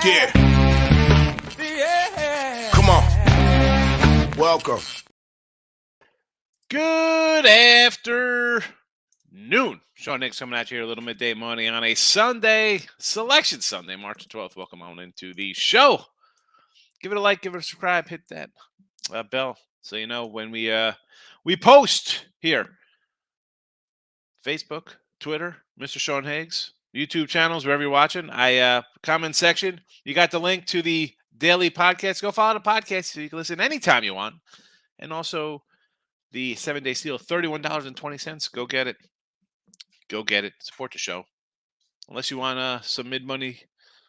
Yeah. Come on. Welcome. Good afternoon. Sean Nix coming at you here a little midday morning on a Sunday, Selection Sunday, March 12th. Welcome on into the show. Give it a like, give it a subscribe, hit that bell so you know when we post here. Facebook, Twitter, Mr. Sean Higgs, YouTube channels, wherever you're watching. Comment section. You got the link to the daily podcast. Go follow the podcast so you can listen anytime you want. And also the 7-day steal, $31.20. Go get it. Go get it. Support the show. Unless you want some mid-money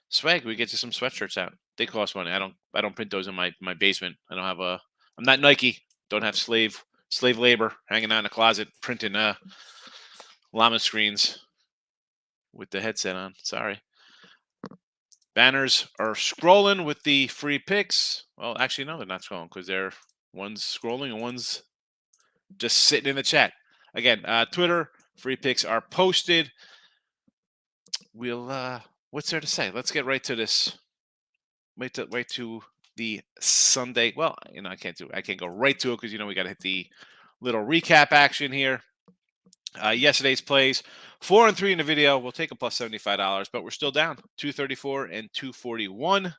swag, we get you some sweatshirts out. They cost money. I don't print those in my basement. I'm not Nike. Don't have slave labor hanging out in the closet printing llama screens with the headset on. Sorry. Banners are scrolling with the free picks. Well, actually, no, they're not scrolling because one's scrolling and one's just sitting in the chat. Again, Twitter, free picks are posted. What's there to say? Let's get right to this. Right to the Sunday. Well, I can't go right to it because we got to hit the little recap action here. Yesterday's plays, 4 and 3 in the video. We'll take a plus $75, but we're still down 234 and 241.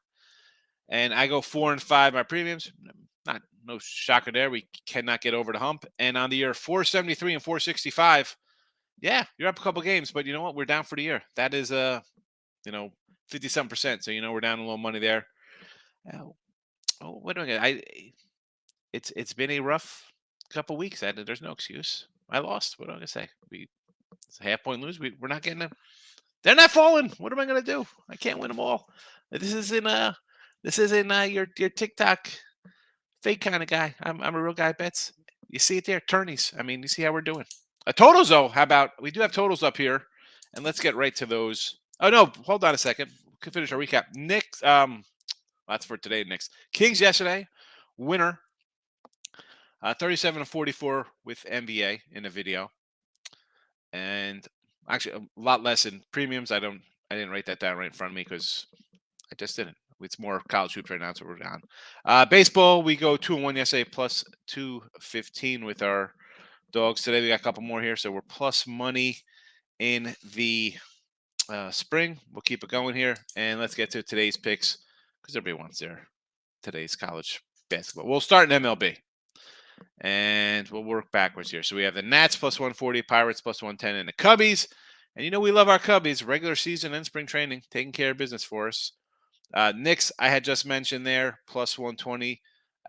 And I go 4 and 5 my premiums. No shocker there. We cannot get over the hump. And on the year 473 and 465. Yeah, you're up a couple games, but you know what? We're down for the year. That is 50-some%. So we're down a little money there. What do I get? It's been a rough couple weeks. There's no excuse. I lost. What am I gonna say? It's a half-point lose. We're not getting them. They're not falling. What am I gonna do? I can't win them all. This isn't your TikTok fake kind of guy. I'm a real guy. Bets. You see it there. Tourneys. You see how we're doing. Totals though. How about we do have totals up here, and let's get right to those. Oh no, hold on a second. We can finish our recap. Knicks. That's for today. Knicks. Kings yesterday. Winner. 37-44 with NBA in the video, and actually a lot less in premiums. I didn't write that down right in front of me because I just didn't. It's more college hoops right now, so we're down. Baseball, we go 2-1 yesterday, plus 215 with our dogs. Today we got a couple more here, so we're plus money in the spring. We'll keep it going here, and let's get to today's picks because everybody wants today's college basketball. We'll start in MLB. And we'll work backwards here. So we have the Nats plus 140, Pirates plus 110, and the Cubbies. And we love our Cubbies. Regular season and spring training, taking care of business for us. Knicks, I had just mentioned there, plus 120.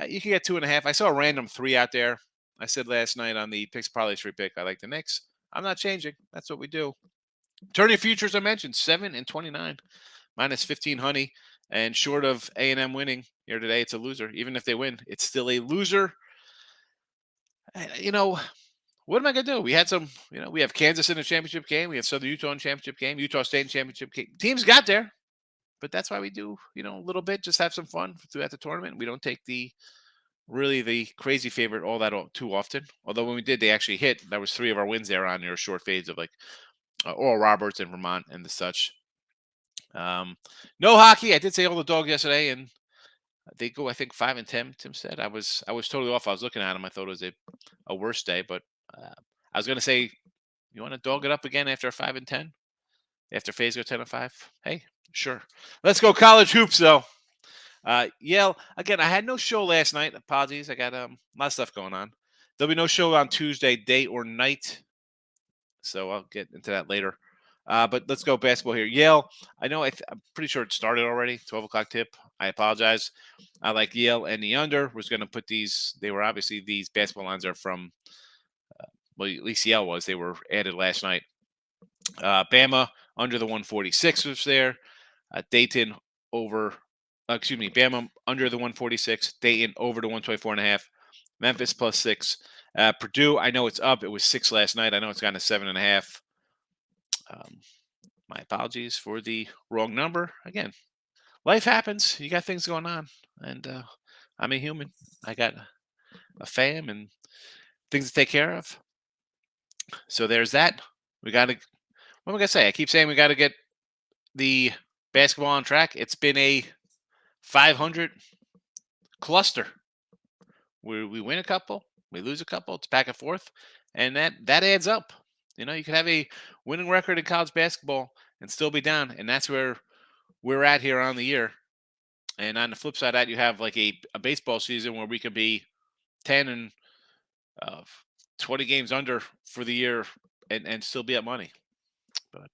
You can get 2.5. I saw a random 3 out there. I said last night on the Picks Parlays free pick, I like the Knicks. I'm not changing. That's what we do. Turning futures, I mentioned, 7 and 29. Minus 15 honey. And short of A&M winning here today, it's a loser. Even if they win, it's still a loser. What am I going to do? We had some, we have Kansas in the championship game. We have Southern Utah in the championship game. Utah State in championship game. Teams got there, but that's why we do, a little bit, just have some fun throughout the tournament. We don't take the crazy favorite too often. Although when we did, they actually hit. That was 3 of our wins there on your short fades of like Oral Roberts and Vermont and the such. No hockey. I did say all the dogs yesterday, and they go, I think, 5 and 10. Tim said I was totally off. I was looking at them. I thought it was a worse day, but I was going to say, you want to dog it up again after 5 and 10? After Faze go 10 and 5? Hey, sure. Let's go college hoops though. Yale again. I had no show last night. Apologies. I got a lot of stuff going on. There'll be no show on Tuesday, day or night. So I'll get into that later. But let's go basketball here. Yale, I know I'm pretty sure it started already. 12 o'clock tip. I apologize. I like Yale and the under. Was going to put these. They were obviously, these basketball lines are from, well, at least Yale was. They were added last night. Bama under the 146 was there. Dayton over, Bama under the 146. Dayton over the 124.5. Memphis plus 6. Purdue, I know it's up. It was 6 last night. I know it's gone to 7.5. My apologies for the wrong number. Again, life happens. You got things going on, and I'm a human. I got a fam and things to take care of. So there's that. We got to. What am I gonna say? I keep saying we got to get the basketball on track. It's been a 500 cluster. We win a couple, we lose a couple. It's back and forth, and that adds up. You can have a winning record in college basketball and still be down, and that's where we're at here on the year. And on the flip side of that, you have like a baseball season where we could be 10 and uh, 20 games under for the year and still be at money. But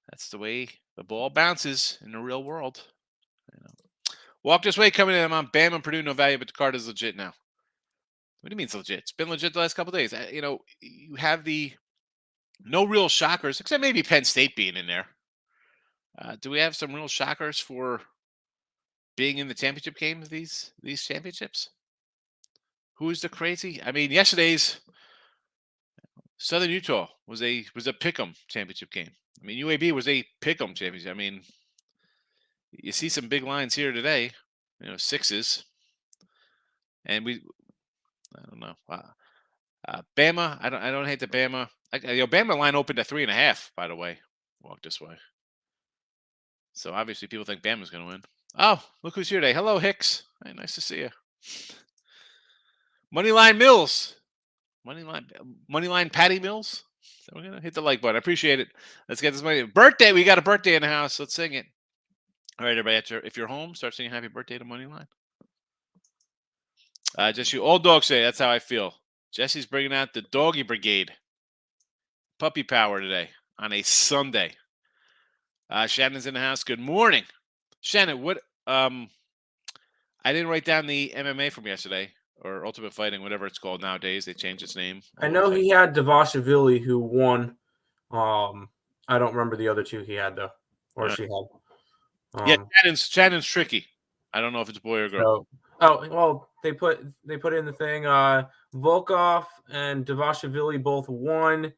that's the way the ball bounces in the real world. Walk this way coming in. I'm on Bam and Purdue, no value, but the card is legit now. What do you mean it's legit? It's been legit the last couple days. You have the no real shockers, except maybe Penn State being in there. Do we have some real shockers for being in the championship game of these championships? Who's the crazy? I mean, yesterday's Southern Utah was a pick'em championship game. I mean, UAB was a pick'em championship. I mean, you see some big lines here today, sixes, and I don't know. Bama, I don't hate the Bama. Bama line opened at 3.5. By the way, walk this way. So obviously people think Bama's going to win. Oh, look who's here today. Hello, Hicks. Hey, nice to see you. Moneyline Mills. Moneyline Patty Mills. So we're going to hit the like button. I appreciate it. Let's get this money. Birthday. We got a birthday in the house. Let's sing it. All right, everybody. If you're home, start singing happy birthday to Moneyline. Just you old dog say. That's how I feel. Jesse's bringing out the doggy brigade. Puppy power today on a Sunday. Shannon's in the house. Good morning. Shannon, what I didn't write down the MMA from yesterday, or Ultimate Fighting, whatever it's called nowadays. They changed its name. I know he had Devashvili who won. I don't remember the other two he had though, or she had. Shannon's tricky. I don't know if it's boy or girl. Well, they put in the thing. Volkov and Devashvili both won.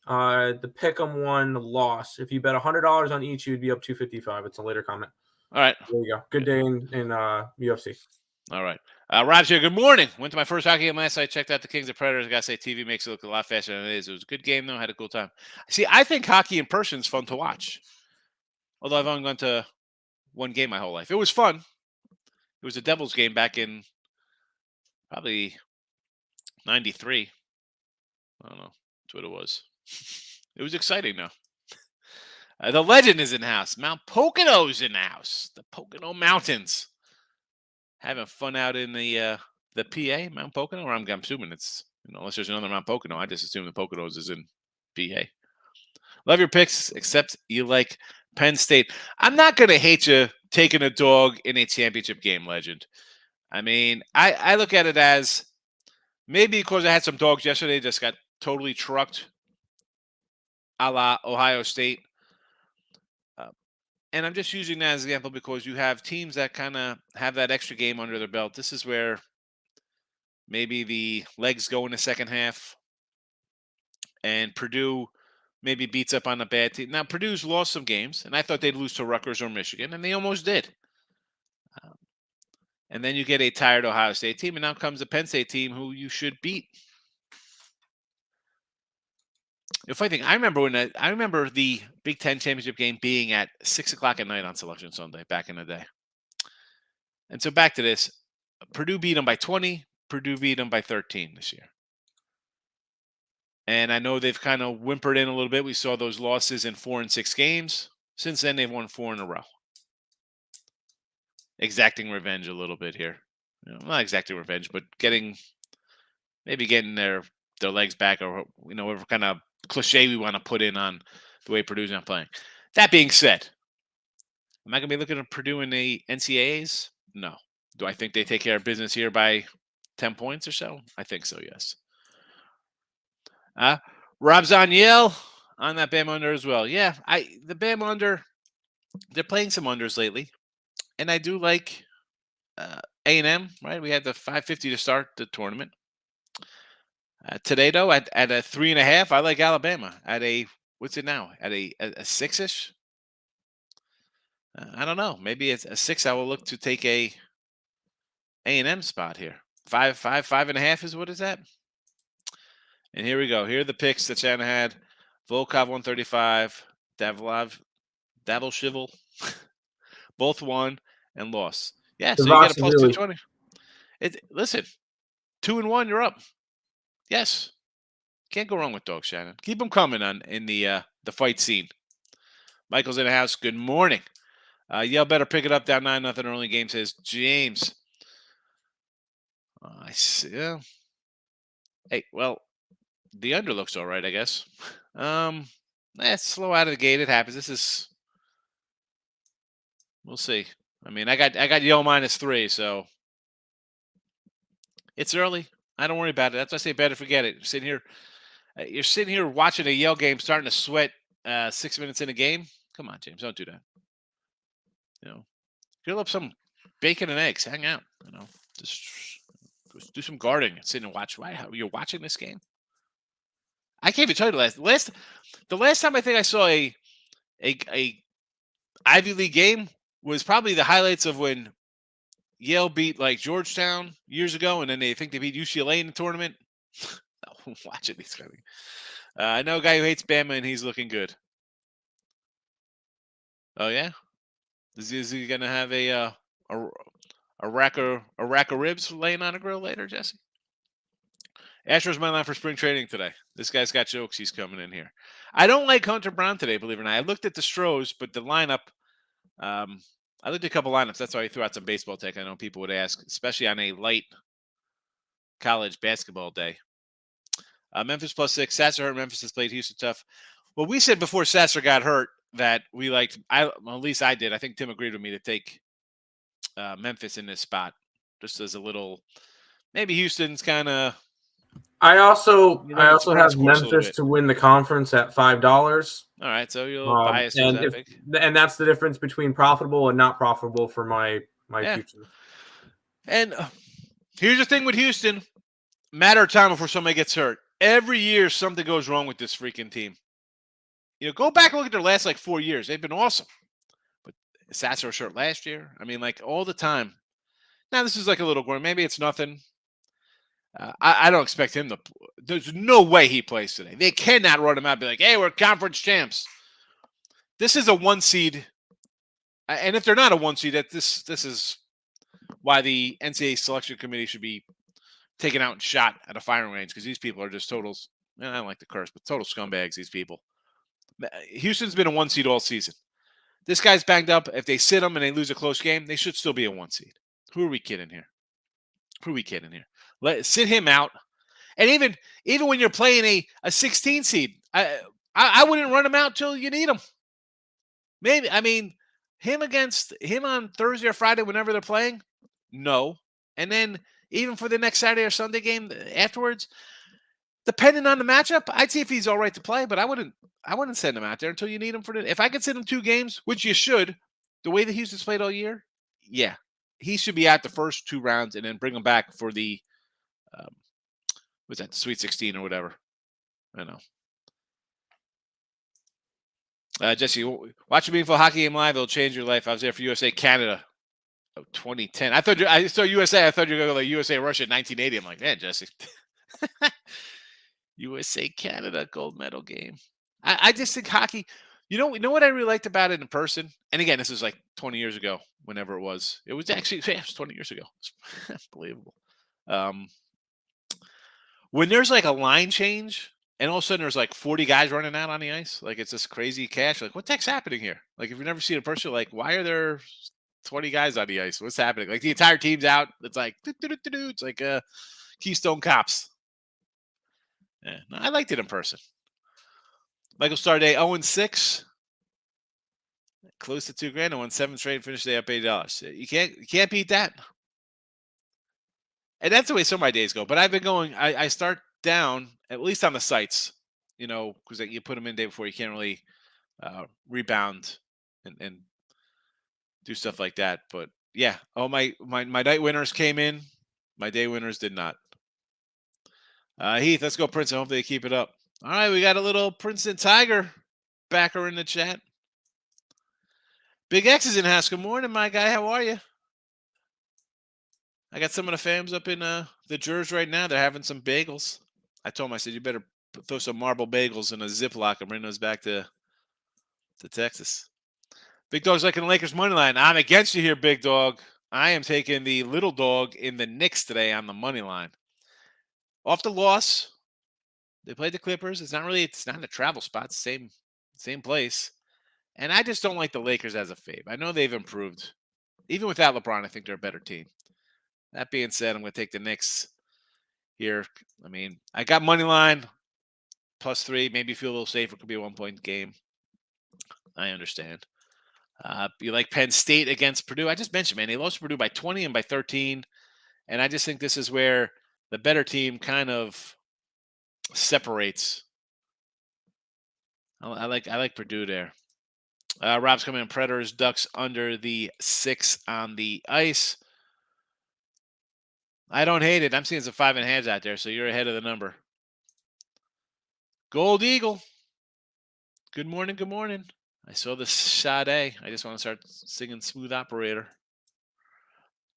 The Pick'em one lost. If you bet $100 on each, you'd be up $255. It's a later comment. All right. There you go. Good day in UFC. All right. Roger, good morning. Went to my first hockey game last night. Checked out the Kings of Predators. I got to say, TV makes it look a lot faster than it is. It was a good game, though. Had a cool time. See, I think hockey in person is fun to watch. Although I've only gone to one game my whole life. It was fun. It was a Devils game back in probably 93. I don't know. That's what it was. It was exciting, though. The legend is in the house. Mount Pocono's in the house. The Pocono Mountains. Having fun out in the PA, Mount Pocono. Or I'm assuming it's, unless there's another Mount Pocono, I just assume the Poconos is in PA. Love your picks, except you like Penn State. I'm not going to hate you taking a dog in a championship game, legend. I mean, I look at it as maybe because I had some dogs yesterday just got totally trucked a la Ohio State. And I'm just using that as an example because you have teams that kind of have that extra game under their belt. This is where maybe the legs go in the second half and Purdue maybe beats up on a bad team. Now, Purdue's lost some games, and I thought they'd lose to Rutgers or Michigan, and they almost did. And then you get a tired Ohio State team, and now comes a Penn State team who you should beat. The funny thing, I remember the Big Ten championship game being at 6:00 at night on Selection Sunday back in the day. And so back to this, Purdue beat them by 20. Purdue beat them by 13 this year. And I know they've kind of whimpered in a little bit. We saw those losses in 4 and 6 games. Since then, they've won 4 in a row. Exacting revenge a little bit here. Not exacting revenge, but getting their legs back, or whatever kind of cliche we want to put in on the way Purdue's not playing. That being said, am I going to be looking at Purdue in the NCAAs? No. Do I think they take care of business here by 10 points or so? I think so, yes. Rob's on Yale on that Bam under as well. Yeah, the Bam under, they're playing some unders lately. And I do like A&M, right? We had the 550 to start the tournament. Today, though, at a 3.5, I like Alabama. At a, what's it now? At a 6-ish? I don't know. Maybe it's a 6. I will look to take a A&M spot here. 5.5 is what is that? And here we go. Here are the picks that Shannon had. Volkov 135, Dabble Shivel, both won and lost. Yeah, so you get a plus Devashvili. 220. Listen, 2-1, you're up. Yes, can't go wrong with Dog Shannon. Keep them coming in the fight scene. Michael's in the house. Good morning. Yale better pick it up down 9-0 early game, says James. I see. Yeah. Hey, well, the under looks all right, I guess. Slow out of the gate. It happens. We'll see. I mean, I got Yale -3, so it's early. I don't worry about it. That's why I say better forget it. You're sitting here watching a Yale game, starting to sweat 6 minutes in a game. Come on, James, don't do that. Grill up some bacon and eggs. Hang out. Just do some guarding and sit and watch. Why? You're watching this game? I can't even tell you the last time I think I saw a Ivy League game was probably the highlights of when Yale beat like Georgetown years ago, and then they think they beat UCLA in the tournament. Watching these guys. I know a guy who hates Bama, and he's looking good. Oh yeah, is he gonna have a rack of ribs laying on a grill later, Jesse? Astro's my line for spring training today. This guy's got jokes. He's coming in here. I don't like Hunter Brown today, believe it or not. I looked at the Stros, but the lineup. I looked at a couple lineups. That's why I threw out some baseball take. I know people would ask, especially on a light college basketball day. Memphis +6. Sasser hurt. Memphis has played Houston tough. Well, we said before Sasser got hurt that we liked. At least I did. I think Tim agreed with me to take Memphis in this spot, just as a little. Maybe Houston's kind of. I also have Memphis to win the conference at $5. All right, so you're biased and that pick. And that's the difference between profitable and not profitable for my future. And here's the thing with Houston: matter of time before somebody gets hurt. Every year something goes wrong with this freaking team. Go back and look at their last 4 years. They've been awesome, but Sasser was hurt last year. I mean, all the time. Now this is a little going. Maybe it's nothing. I don't expect him to. There's no way he plays today. They cannot run him out and be like, hey, we're conference champs. This is a 1 seed. And if they're not a 1 seed, this is why the NCAA selection committee should be taken out and shot at a firing range, because these people are just totals. I don't like the curse, but total scumbags, these people. Houston's been a 1 seed all season. This guy's banged up. If they sit him and they lose a close game, they should still be a 1 seed. Who are we kidding here? Sit him out. And even when you're playing a 16 seed, I wouldn't run him out till you need him. Maybe, him on Thursday or Friday, whenever they're playing, no. And then even for the next Saturday or Sunday game afterwards, depending on the matchup, I'd see if he's all right to play, but I wouldn't send him out there until you need him if I could send him 2 games, which you should, the way that Houston's played all year, yeah. He should be out the first 2 rounds and then bring him back for the what's that, the Sweet 16 or whatever. I know. Jesse, watch a meaningful hockey game live. It'll change your life. I was there for USA Canada 2010. I saw USA. I thought you were going to go USA Russia 1980. I'm like, man, Jesse. USA Canada gold medal game. I just think hockey. You know what I really liked about it in person? And again, this is 20 years ago, whenever it was. It was actually it was 20 years ago. It's unbelievable. When there's a line change and all of a sudden there's 40 guys running out on the ice, it's this crazy cash. What the heck's happening here? If you've never seen a person, why are there 20 guys on the ice? What's happening? The entire team's out. It's it's like Keystone Cops. Yeah, no, I liked it in person. Michael Starday 0-6, close to $2,000. Won 7 straight, finished the day up $80. You can't beat that. And that's the way some of my days go. But I've been going. I start down, at least on the sites, because you put them in the day before. You can't really rebound and do stuff like that. But yeah, my night winners came in. My day winners did not. Heath, let's go Princeton. Hopefully they keep it up. All right, we got a little Princeton Tiger backer in the chat. Big X is in house. Good morning, my guy. How are you? I got some of the fams up in the Jers right now. They're having some bagels. I told them, I said, you better throw some marble bagels in a Ziploc and bring those back to Texas. Big dog's liking the Lakers money line. I'm against you here, big dog. I am taking the little dog in the Knicks today on the money line. Off the loss, they played the Clippers. It's not a travel spot. It's the same place. And I just don't like the Lakers as a fave. I know they've improved. Even without LeBron, I think they're a better team. That being said, I'm going to take the Knicks here. I mean, I got money line +3. Maybe feel a little safer. Could be a 1-point game. I understand. You like Penn State against Purdue? I just mentioned, man, they lost to Purdue by 20 and by 13. And I just think this is where the better team kind of separates. I like Purdue there. Rob's coming in. Predators, Ducks under the 6 on the ice. I don't hate it. I'm seeing some 5.5s out there, so you're ahead of the number. Gold Eagle. Good morning. Good morning. I saw the Sade. I just want to start singing Smooth Operator.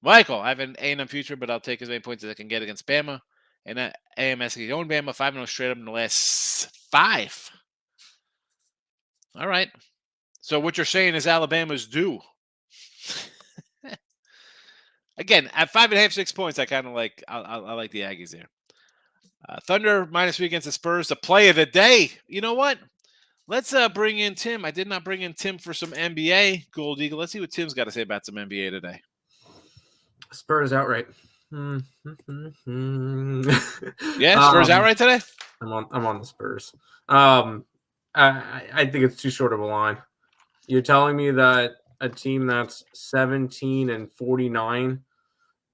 Michael, I have an A&M future, but I'll take as many points as I can get against Bama. And AMS, he owned Bama 5-0 straight up in the last 5. All right. So what you're saying is Alabama's due. Again, at 5.5, 6 points, I kind of like. I like the Aggies there. Thunder -3 against the Spurs. The play of the day. You know what? Let's bring in Tim. I did not bring in Tim for some NBA. Gold Eagle. Let's see what Tim's got to say about some NBA today. Spurs outright. Yeah, Spurs outright today. I'm on the Spurs. I think it's too short of a line. You're telling me that a team that's 17-49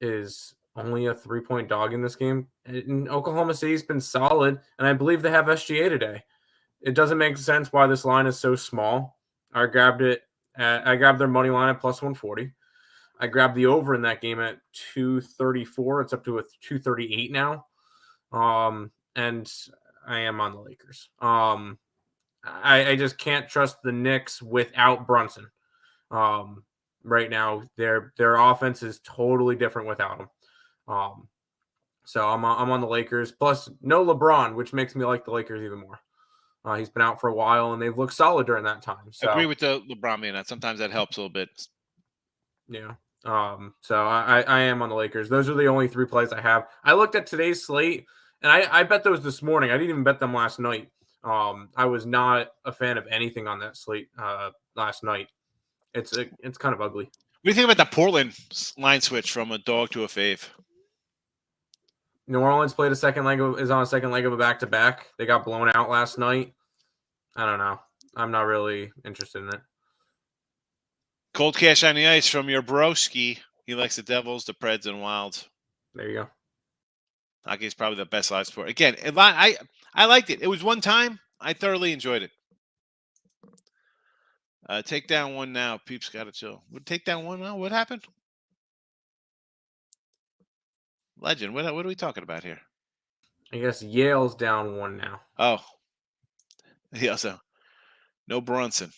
is only a 3-point dog in this game? And Oklahoma City's been solid, and I believe they have SGA today. It doesn't make sense why this line is so small. I grabbed their money line at +140. I grabbed the over in that game at 234. It's up to a 238 now. And I am on the Lakers. I just can't trust the Knicks without Brunson. Right now, their offense is totally different without him. So I'm on the Lakers. Plus, no LeBron, which makes me like the Lakers even more. He's been out for a while, and they've looked solid during that time. So I agree with the LeBron being that. Sometimes that helps a little bit. Yeah. So I am on the Lakers. Those are the only 3 plays I have. I looked at today's slate, and I bet those this morning. I didn't even bet them last night. I was not a fan of anything on that slate last night. It's kind of ugly. What do you think about the Portland line switch from a dog to a fave? New Orleans is on a second leg of a back-to-back. They got blown out last night. I don't know. I'm not really interested in it. Cold cash on the ice from your broski. He likes the Devils, the Preds, and Wilds. There you go. Hockey's probably the best live sport. Again, I liked it. It was one time. I thoroughly enjoyed it. Take down one now. Peeps got to chill. Take down one now? What happened? Legend. What are we talking about here? I guess Yale's down 1 now. Oh. He also. No Brunson.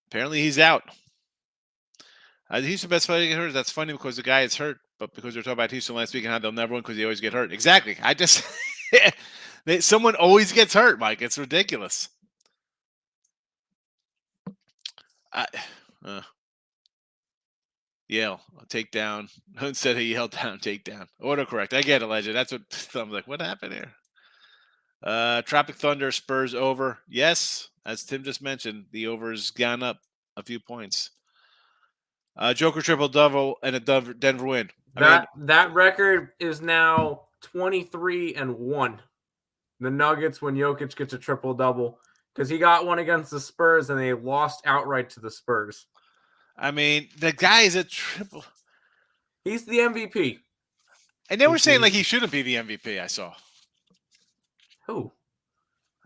Apparently he's out. Houston best player to get hurt. That's funny because the guy is hurt, but because we were talking about Houston last week and how they'll never win because they always get hurt. Exactly. Someone always gets hurt, Mike. It's ridiculous. Yale, take down. Instead of Yale down, take down. Autocorrect. I get it, Legend. That's what I'm like. What happened here? Tropic Thunder, Spurs over. Yes, as Tim just mentioned, the over's gone up a few points. Joker triple-double and a Denver win. That record is now 23-1. The Nuggets when Jokic gets a triple-double because he got one against the Spurs and they lost outright to the Spurs. I mean, the guy is a triple. He's the MVP. And they were saying like he shouldn't be the MVP, I saw. Who?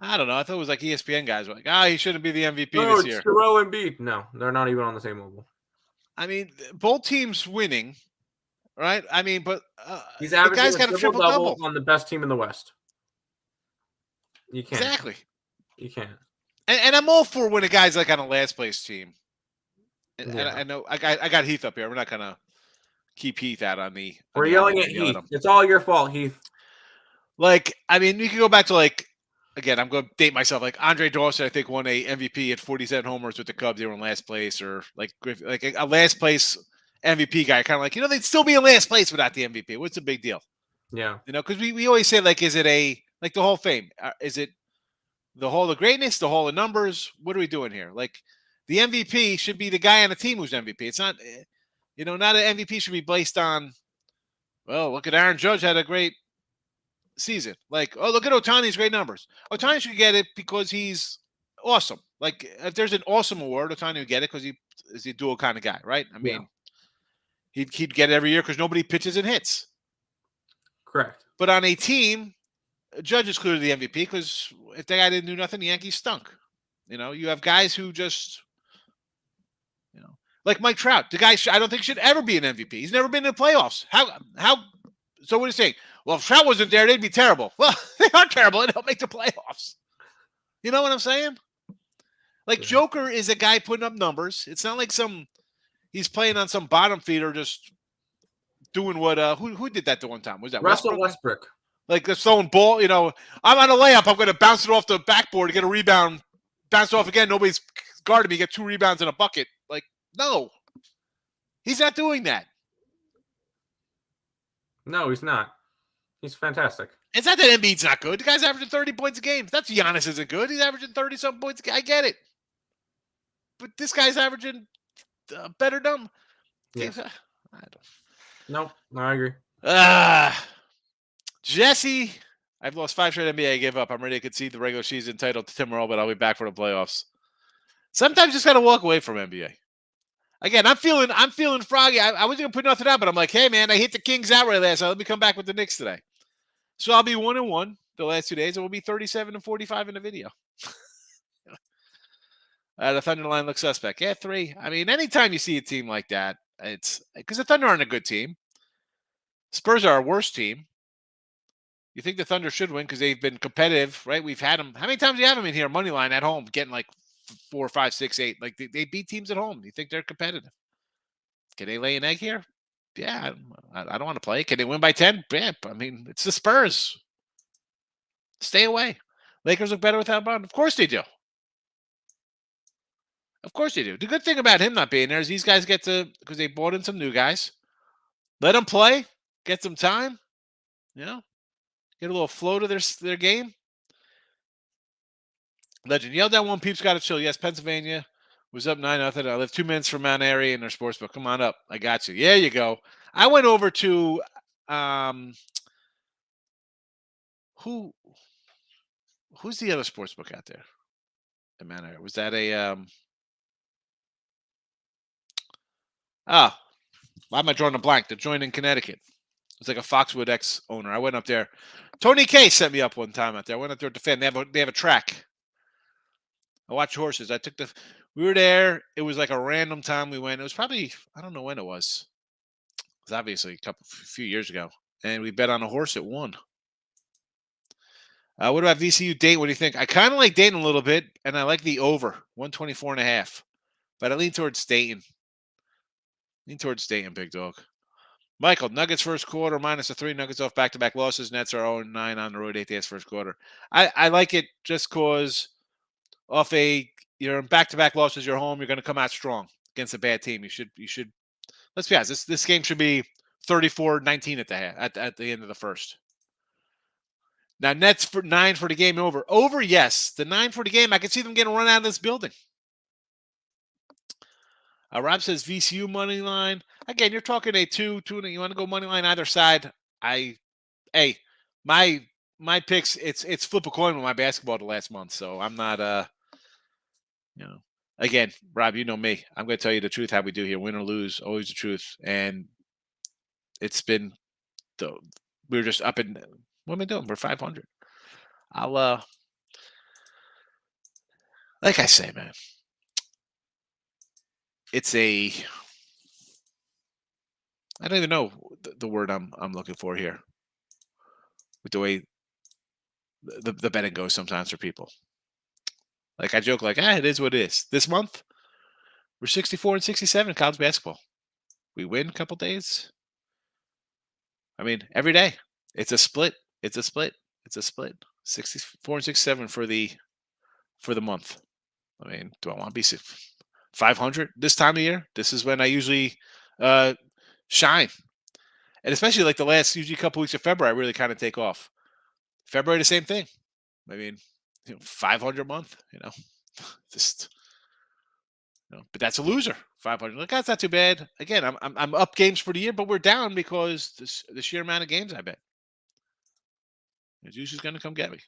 I don't know. I thought it was like ESPN guys were like, he shouldn't be the MVP this year. Joel Embiid. No, they're not even on the same level. I mean, both teams winning, right? I mean, but he's averaging a triple-double on the best team in the West. You can't. Exactly. You can't. And I'm all for when a guy's like on a last place team. And I know I got Heath up here. We're not gonna keep Heath out on the. We're yelling at Heath. It's all your fault, Heath. Like, I mean, you can go back to like again, I'm going to date myself. Like Andre Dawson, I think won a MVP at 47 homers with the Cubs. They were in last place, or like a last place MVP guy. Kind of like, they'd still be in last place without the MVP. What's the big deal? Yeah. Because we always say, like, is it like the Hall of Fame? Is it the Hall of Greatness, the Hall of Numbers? What are we doing here? Like, the MVP should be the guy on the team who's MVP. It's not, not an MVP should be based on, well, look at Aaron Judge had a great season. Like, oh, look at Ohtani's great numbers. Ohtani should get it because he's awesome. Like, if there's an awesome award, Ohtani would get it because he is a dual kind of guy, right? I mean, he'd get it every year because nobody pitches and hits. Correct. But on a team, Judge is clearly the MVP because if that guy didn't do nothing, the Yankees stunk. You have guys who just, like Mike Trout. The guy I don't think should ever be an MVP. He's never been in the playoffs. How? So what are you saying? Well, if Trout wasn't there, they'd be terrible. Well, they are terrible. They don't make the playoffs. You know what I'm saying? Like, Joker is a guy putting up numbers. It's not like he's playing on some bottom feeder just doing what who did that the one time? Was that Russell Westbrook? Like, they're throwing ball, I'm on a layup. I'm going to bounce it off the backboard to get a rebound. Bounce it off again. Nobody's guarding me. Get 2 rebounds in a bucket. Like, no. He's not doing that. No, he's not. He's fantastic. It's not that Embiid's not good. The guy's averaging 30 points a game. That's Giannis isn't good. He's averaging 30-something points a game. I get it. But this guy's averaging better number. Yeah. I don't. No, I agree. Jesse, I've lost 5 straight NBA. I give up. I'm ready to concede the regular season title to Tim Earl, but I'll be back for the playoffs. Sometimes you just got to walk away from NBA. Again, I'm feeling froggy. I wasn't going to put nothing out, but I'm like, hey, man, I hit the Kings outright last night. Let me come back with the Knicks today. So I'll be 1-1 the last 2 days, and we'll be 37-45 in the video. The Thunder line looks suspect. Yeah, 3. I mean, anytime you see a team like that, it's because the Thunder aren't a good team. Spurs are our worst team. You think the Thunder should win because they've been competitive, right? We've had them. How many times do you have them in here? Money line at home, getting like 4, 5, 6, 8. Like, they beat teams at home. You think they're competitive? Can they lay an egg here? Yeah, I don't want to play. Can they win by 10? Yeah, I mean, it's the Spurs. Stay away. Lakers look better without Brown. Of course they do. Of course they do. The good thing about him not being there is these guys get to, because they brought in some new guys, let them play, get some time, get a little flow to their game. Legend. Yelled down one, peeps got to chill. Yes, Pennsylvania was up 9-0. I live 2 minutes from Mount Airy in their sportsbook. Come on up. I got you. There you go. I went over to who's the other sportsbook out there in Mount Airy? Was that a why am I drawing a blank? The joint in Connecticut. It's like a Foxwood ex-owner. I went up there. Tony K sent me up one time out there. I went up there to defend. They have a track. I watch horses. We were there. It was like a random time we went. It was probably, I don't know when it was. It was obviously a few years ago. And we bet on a horse at 1. What about VCU Dayton? What do you think? I kind of like Dayton a little bit, and I like the over, 124.5. But I lean towards Dayton. Big dog. Michael, Nuggets first quarter, -3. Nuggets off back-to-back losses. Nets are 0-9 on the road, 8th first quarter. I like it just because off you're in back-to-back losses, you're home, you're going to come out strong against a bad team. You should. Let's be honest. This game should be 34-19 at the end of the first. Now, Nets for 9 for the game over. Over, yes. The 9 for the game, I can see them getting run out of this building. Rob says VCU money line. Again, you're talking a 2. You want to go money line either side. My picks, it's flip a coin with my basketball the last month, so I'm not again, Rob, you know me. I'm going to tell you the truth how we do here. Win or lose, always the truth. And it's been we're just up in what am I doing? We're 500. I'll like I say, man. It's I don't even know the word I'm looking for here. With the way the betting goes sometimes for people. Like I joke, like, it is what it is. This month, we're 64-67 in college basketball. We win a couple days. I mean, every day. It's a split. 64 and 67 for the month. I mean, do I want to be 500 this time of year? This is when I usually shine, and especially like the last usually couple weeks of February, I really kind of take off. February, the same thing. I mean, 500 a month. Just but that's a loser. 500. Look, that's not too bad. Again, I'm up games for the year, but we're down because the sheer amount of games I bet. Juice is going to come get me.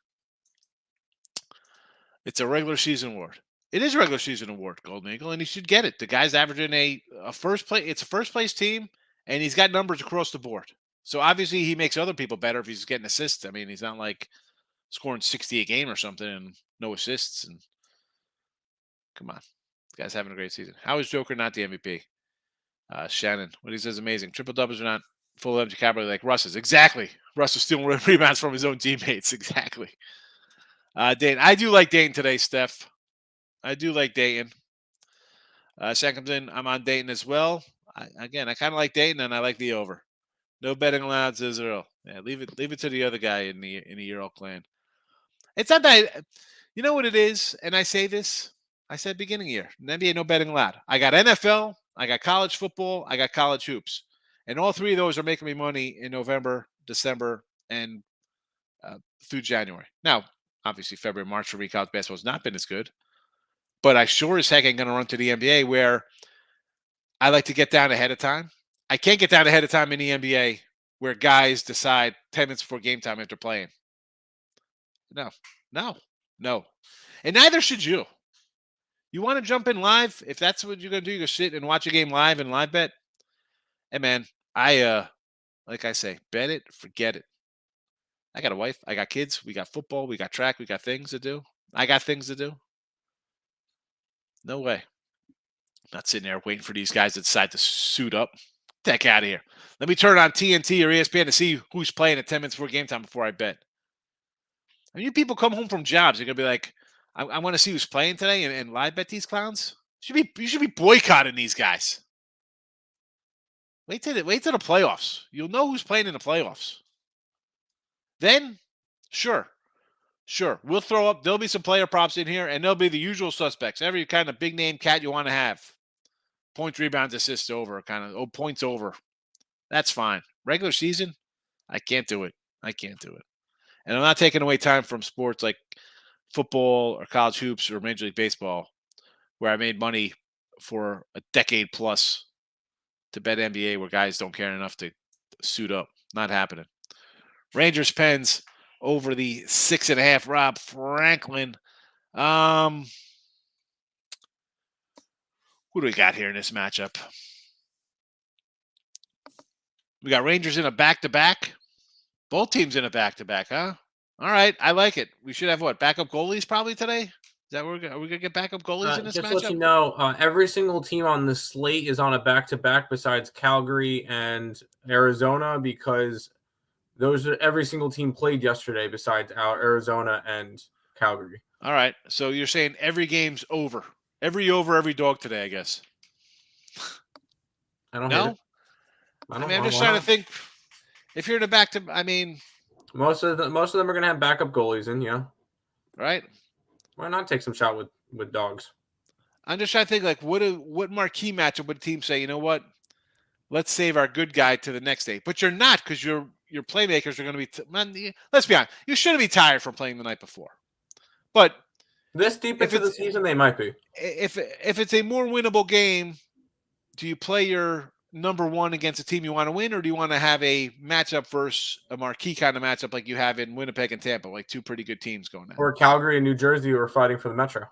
It's a regular season award. It is a regular season award, Golden Eagle, and he should get it. The guy's averaging a first place. It's a first place team, and he's got numbers across the board. So obviously he makes other people better if he's getting assists. I mean, he's not like scoring 60 a game or something and no assists. And come on, the guy's having a great season. How is Joker not the MVP? Shannon, what he says, amazing. Triple doubles are not full empty caliber like Russ's. Exactly. Russ is stealing rebounds from his own teammates. Exactly. Dayton, I do like Dayton today, Steph. I do like Dayton. Shan comes in. I'm on Dayton as well. I kind of like Dayton, and I like the over. No betting allowed, says Earl. Yeah, leave it to the other guy in the Earl clan. It's not that. You know what it is, and I say this. I said beginning of year. In NBA, no betting allowed. I got NFL. I got college football. I got college hoops, and all three of those are making me money in November, December, and through January. Now, obviously, February, March for me, college basketball has not been as good. But I sure as heck ain't going to run to the NBA where I like to get down ahead of time. I can't get down ahead of time in the NBA where guys decide 10 minutes before game time after playing. No. And neither should you. You want to jump in live? If that's what you're going to do, you're going to sit and watch a game live and live bet. Hey, man, like I say, bet it, forget it. I got a wife. I got kids. We got football. We got track. We got things to do. I got things to do. No way. Not sitting there waiting for these guys to decide to suit up. Get the heck out of here. Let me turn on TNT or ESPN to see who's playing at 10 minutes before game time before I bet. I mean, you people come home from jobs. You're going to be like, I want to see who's playing today and live bet these clowns. You should be boycotting these guys. Wait till the playoffs. You'll know who's playing in the playoffs. Then, sure. We'll throw up. There'll be some player props in here, and there'll be the usual suspects. Every kind of big name cat you want to have. Points, rebounds, assists over. Points over. That's fine. Regular season, I can't do it. And I'm not taking away time from sports like football or college hoops or Major League Baseball, where I made money for a decade plus to bet NBA where guys don't care enough to suit up. Not happening. Rangers Pens over the 6.5. Rob Franklin. Who do we got here in this matchup? We got Rangers in a back-to-back. Both teams in a back-to-back, huh? All right, I like it. We should have backup goalies probably today? Is that where are we gonna get backup goalies in this matchup? Just to let you know, every single team on the slate is on a back-to-back besides Calgary and Arizona because those are every single team played yesterday besides Arizona and Calgary. All right, so you're saying every game's over. Every dog today, I guess. I don't know. I'm just trying to think. If you're in a most of them are going to have backup goalies in, yeah. Right. Why not take some shot with dogs? I'm just trying to think, like, what marquee matchup would a team say, you know what? Let's save our good guy to the next day. But you're not, because your playmakers are going to be let's be honest. You shouldn't be tired from playing the night before. But this deep into the season, they might be. If it's a more winnable game, do you play your number one against a team you want to win, or do you want to have a matchup versus a marquee kind of matchup like you have in Winnipeg and Tampa, like two pretty good teams going on? Or Calgary and New Jersey who are fighting for the Metro.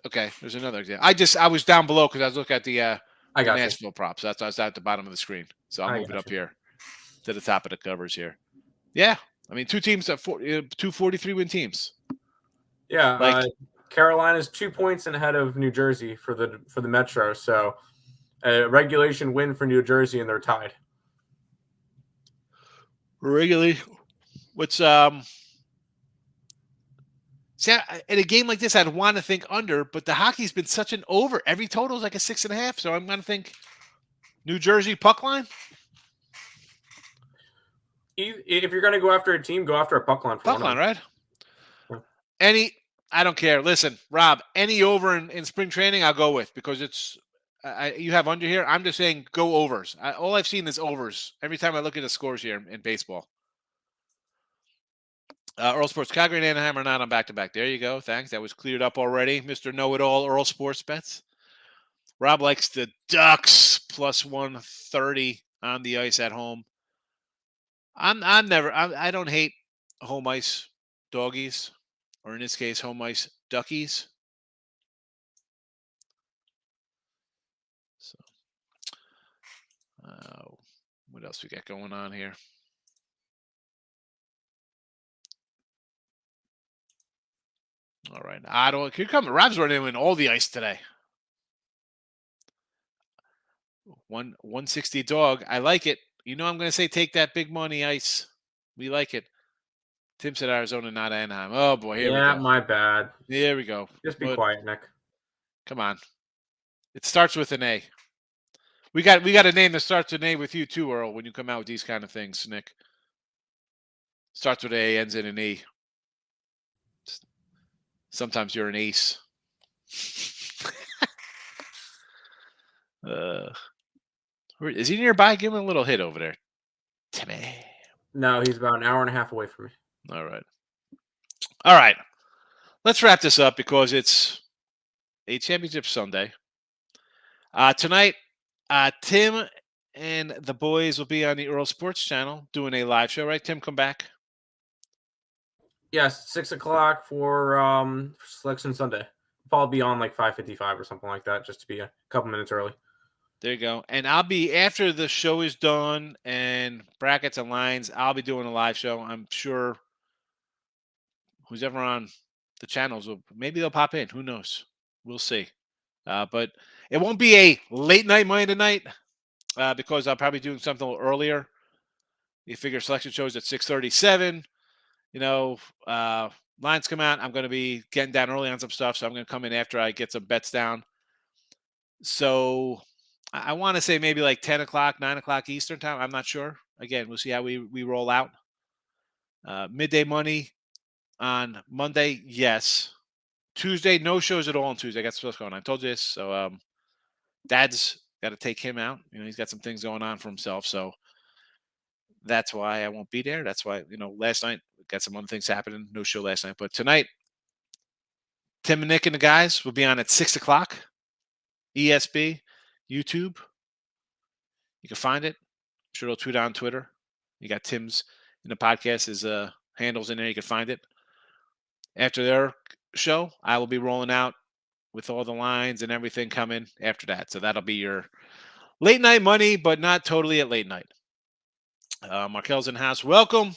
Okay, there's another example. I was down below because I was looking at the Nashville props. That's why I was at the bottom of the screen. So I'll move it up here to the top of the covers here. Yeah, I mean, two teams at 243 win teams. Yeah, Carolina's 2 points ahead of New Jersey for the Metro. So a regulation win for New Jersey, and they're tied. What's see, in a game like this, I'd want to think under, but the hockey's been such an over. Every total is like a 6.5, so I'm going to think New Jersey puck line. If you're going to go after a team, go after a puck line. Puck line, right? I don't care. Listen, Rob, any over in spring training, I'll go with because it's you have under here. I'm just saying go overs. All I've seen is overs every time I look at the scores here in baseball. Earl Sports, Calgary and Anaheim are not on back-to-back. There you go. Thanks. That was cleared up already. Mr. Know-It-All, Earl Sports Bets. Rob likes the Ducks plus 130 on the ice at home. I don't hate home ice doggies, or in this case, home ice duckies. So, what else we got going on here? All right, Ottawa. Here come Rob's running in all the ice today. 160 dog. I like it. You know I'm going to say take that big money ice. We like it. Tim said Arizona, not Anaheim. Oh boy, here we go. Yeah, my bad. Here we go. Just be quiet, Nick. Come on. It starts with an A. We got a name that starts with an A with you too, Earl. When you come out with these kind of things, Nick. Starts with A, ends in an E. Sometimes you're an ace. Is he nearby? Give him a little hit over there, Timmy. No, he's about an hour and a half away from me. All right. Let's wrap this up because it's a championship Sunday. Tonight, Tim and the boys will be on the Earl Sports Channel doing a live show, right? Tim, come back. Yes, 6 o'clock for Selection Sunday. I'll probably be on like 5:55 or something like that, just to be a couple minutes early. There you go. And I'll be, after the show is done and brackets and lines, I'll be doing a live show. I'm sure who's ever on the channels, maybe they'll pop in. Who knows? We'll see. But it won't be a late night Monday night because I'll probably be doing something a little earlier. You figure selection shows at 6:37. You know, lines come out. I'm going to be getting down early on some stuff, so I'm going to come in after I get some bets down. So I want to say maybe like 10 o'clock, 9 o'clock Eastern time. I'm not sure. Again, we'll see how we roll out. Midday money on Monday, yes. Tuesday, no shows at all on Tuesday. I got stuff going on. I told you this. So Dad's got to take him out. You know, he's got some things going on for himself. So that's why I won't be there. That's why, you know, last night got some other things happening. No show last night. But tonight, Tim and Nick and the guys will be on at 6 o'clock. ESB, YouTube. You can find it. I'm sure they'll tweet on Twitter. You got Tim's in the podcast, his handles in there. You can find it. After their show, I will be rolling out with all the lines and everything coming after that. So that'll be your late night money, but not totally at late night. Markel's in the house. Welcome.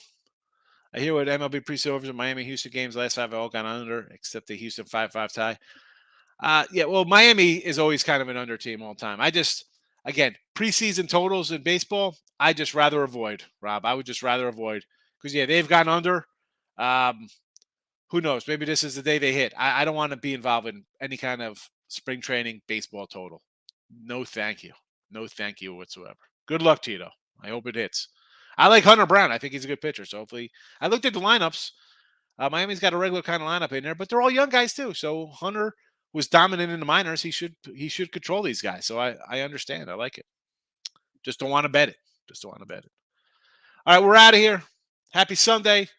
I hear what MLB pre-overs of Miami Houston games. Last 5 all gone under, except the Houston 5-5 tie. Yeah, well, Miami is always kind of an under team all the time. Again, preseason totals in baseball, I just rather avoid, Rob. I would just rather avoid because, yeah, they've gone under. Who knows? Maybe this is the day they hit. I don't want to be involved in any kind of spring training baseball total. No, thank you. No, thank you whatsoever. Good luck to you, though. I hope it hits. I like Hunter Brown. I think he's a good pitcher. So hopefully, I looked at the lineups. Miami's got a regular kind of lineup in there, but they're all young guys too. So Hunter was dominant in the minors. He should control these guys. So I understand. I like it. Just don't want to bet it. All right, we're out of here. Happy Sunday.